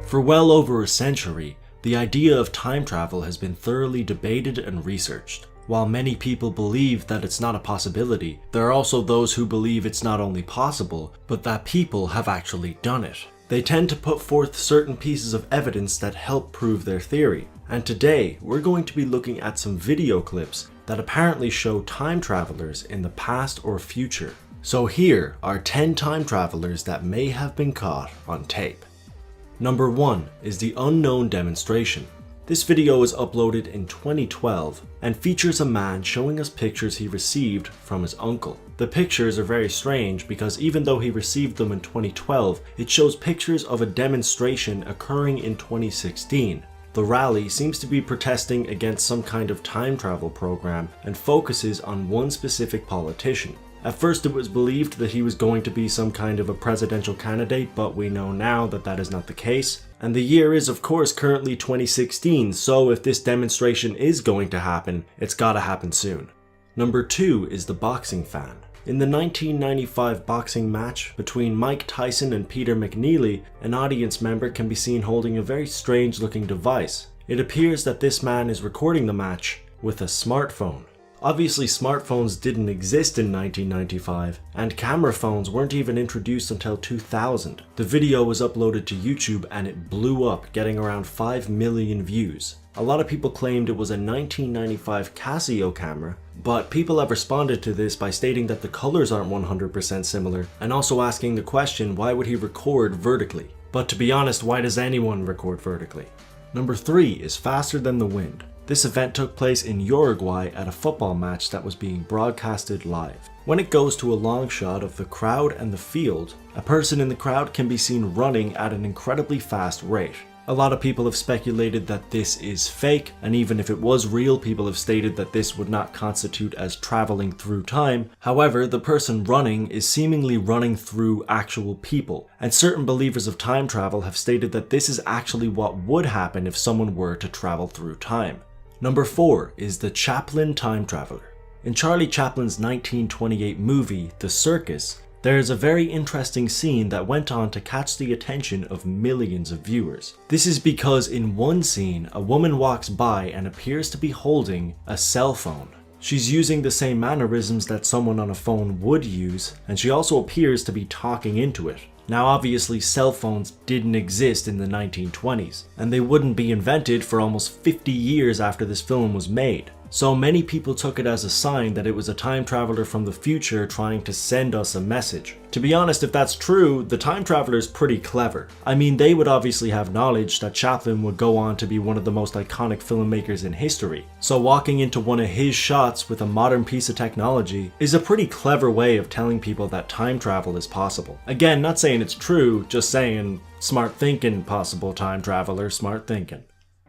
For well over a century, the idea of time travel has been thoroughly debated and researched. While many people believe that it's not a possibility, there are also those who believe it's not only possible, but that people have actually done it. They tend to put forth certain pieces of evidence that help prove their theory. And today, we're going to be looking at some video clips that apparently show time travelers in the past or future. So here are 10 time travelers that may have been caught on tape. Number 1 is the unknown demonstration. This video was uploaded in 2012 and features a man showing us pictures he received from his uncle. The pictures are very strange because even though he received them in 2012, it shows pictures of a demonstration occurring in 2016. The rally seems to be protesting against some kind of time travel program and focuses on one specific politician. At first it was believed that he was going to be some kind of a presidential candidate, but we know now that that is not the case. And the year is of course currently 2016, so if this demonstration is going to happen, it's gotta happen soon. Number 2 is the boxing fan. In the 1995 boxing match between Mike Tyson and Peter McNeely, an audience member can be seen holding a very strange looking device. It appears that this man is recording the match with a smartphone. Obviously smartphones didn't exist in 1995, and camera phones weren't even introduced until 2000. The video was uploaded to YouTube and it blew up, getting around 5 million views. A lot of people claimed it was a 1995 Casio camera, but people have responded to this by stating that the colors aren't 100% similar, and also asking the question, why would he record vertically? But to be honest, why does anyone record vertically? Number 3 is faster than the wind. This event took place in Uruguay at a football match that was being broadcasted live. When it goes to a long shot of the crowd and the field, a person in the crowd can be seen running at an incredibly fast rate. A lot of people have speculated that this is fake, and even if it was real, people have stated that this would not constitute as traveling through time. However, the person running is seemingly running through actual people, and certain believers of time travel have stated that this is actually what would happen if someone were to travel through time. Number 4 is the Chaplin time traveler. In Charlie Chaplin's 1928 movie, The Circus, there is a very interesting scene that went on to catch the attention of millions of viewers. This is because in one scene, a woman walks by and appears to be holding a cell phone. She's using the same mannerisms that someone on a phone would use, and she also appears to be talking into it. Now obviously cell phones didn't exist in the 1920s, and they wouldn't be invented for almost 50 years after this film was made. So many people took it as a sign that it was a time traveler from the future trying to send us a message. To be honest, if that's true, the time traveler is pretty clever. I mean, they would obviously have knowledge that Chaplin would go on to be one of the most iconic filmmakers in history. So walking into one of his shots with a modern piece of technology is a pretty clever way of telling people that time travel is possible. Again, not saying it's true, just saying smart thinking, possible time traveler, smart thinking.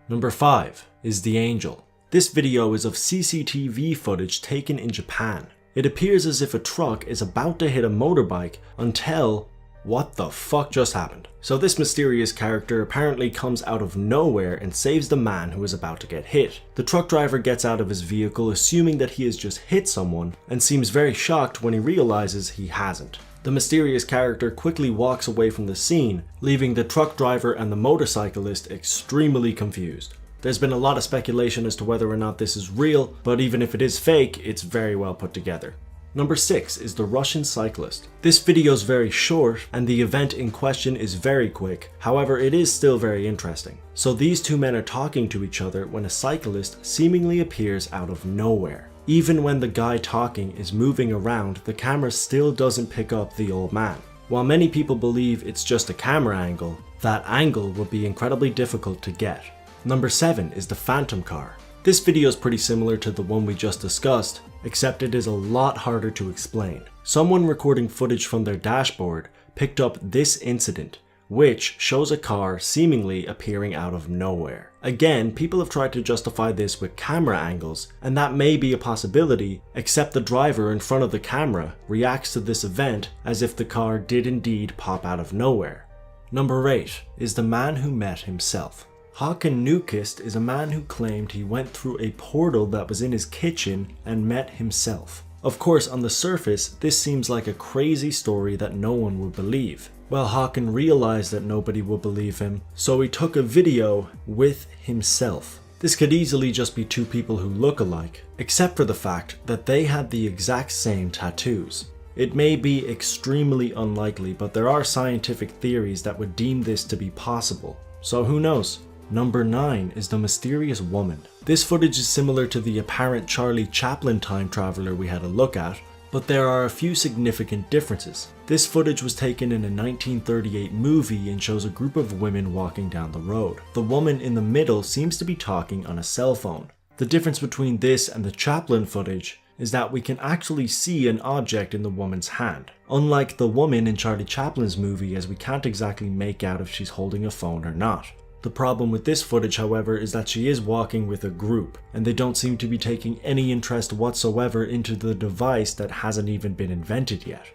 Number 5 is the Angel. This video is of CCTV footage taken in Japan. It appears as if a truck is about to hit a motorbike until what the fuck just happened? So this mysterious character apparently comes out of nowhere and saves the man who is about to get hit. The truck driver gets out of his vehicle assuming that he has just hit someone and seems very shocked when he realizes he hasn't. The mysterious character quickly walks away from the scene, leaving the truck driver and the motorcyclist extremely confused. There's been a lot of speculation as to whether or not this is real, but even if it is fake, it's very well put together. Number 6 is the Russian cyclist. This video is very short and the event in question is very quick, however it is still very interesting. So these two men are talking to each other when a cyclist seemingly appears out of nowhere. Even when the guy talking is moving around, the camera still doesn't pick up the old man. While many people believe it's just a camera angle, that angle will be incredibly difficult to get. Number 7 is the Phantom car. This video is pretty similar to the one we just discussed, except it is a lot harder to explain. Someone recording footage from their dashboard picked up this incident, which shows a car seemingly appearing out of nowhere. Again, people have tried to justify this with camera angles, and that may be a possibility, except the driver in front of the camera reacts to this event as if the car did indeed pop out of nowhere. Number 8 is the man who met himself. Håkan Nykvist is a man who claimed he went through a portal that was in his kitchen and met himself. Of course, on the surface, this seems like a crazy story that no one would believe. Well, Hawken realized that nobody would believe him, so he took a video with himself. This could easily just be two people who look alike, except for the fact that they had the exact same tattoos. It may be extremely unlikely, but there are scientific theories that would deem this to be possible. So who knows? Number 9 is the mysterious woman. This footage is similar to the apparent Charlie Chaplin time traveler we had a look at, but there are a few significant differences. This footage was taken in a 1938 movie and shows a group of women walking down the road. The woman in the middle seems to be talking on a cell phone. The difference between this and the Chaplin footage is that we can actually see an object in the woman's hand. Unlike the woman in Charlie Chaplin's movie, as we can't exactly make out if she's holding a phone or not. The problem with this footage, however, is that she is walking with a group, and they don't seem to be taking any interest whatsoever into the device that hasn't even been invented yet.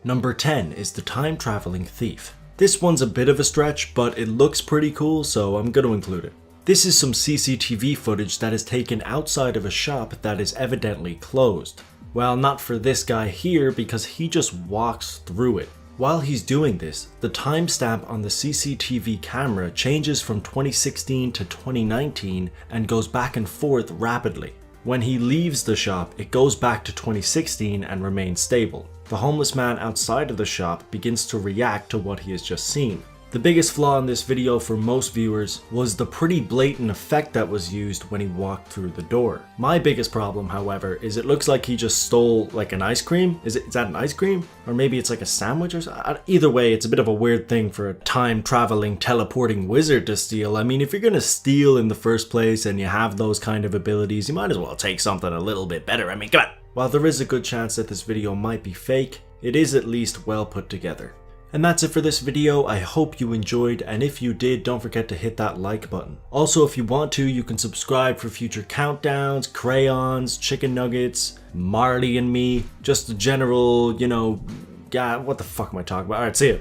Number 10 is the time traveling thief. This one's a bit of a stretch, but it looks pretty cool, so I'm going to include it. This is some CCTV footage that is taken outside of a shop that is evidently closed. Well, not for this guy here, because he just walks through it. While he's doing this, the timestamp on the CCTV camera changes from 2016 to 2019 and goes back and forth rapidly. When he leaves the shop, it goes back to 2016 and remains stable. The homeless man outside of the shop begins to react to what he has just seen. The biggest flaw in this video for most viewers was the pretty blatant effect that was used when he walked through the door. My biggest problem, however, is it looks like he just stole like an ice cream. Is that an ice cream? Or maybe it's like a sandwich or something? Either way, it's a bit of a weird thing for a time-traveling, teleporting wizard to steal. I mean, if you're gonna steal in the first place and you have those kind of abilities, you might as well take something a little bit better. I mean, come on! While there is a good chance that this video might be fake, it is at least well put together. And that's it for this video. I hope you enjoyed, and if you did, don't forget to hit that like button. Also, if you want to, you can subscribe for future countdowns, crayons, chicken nuggets, Marley and me, just a general, what the fuck am I talking about? Alright, see ya.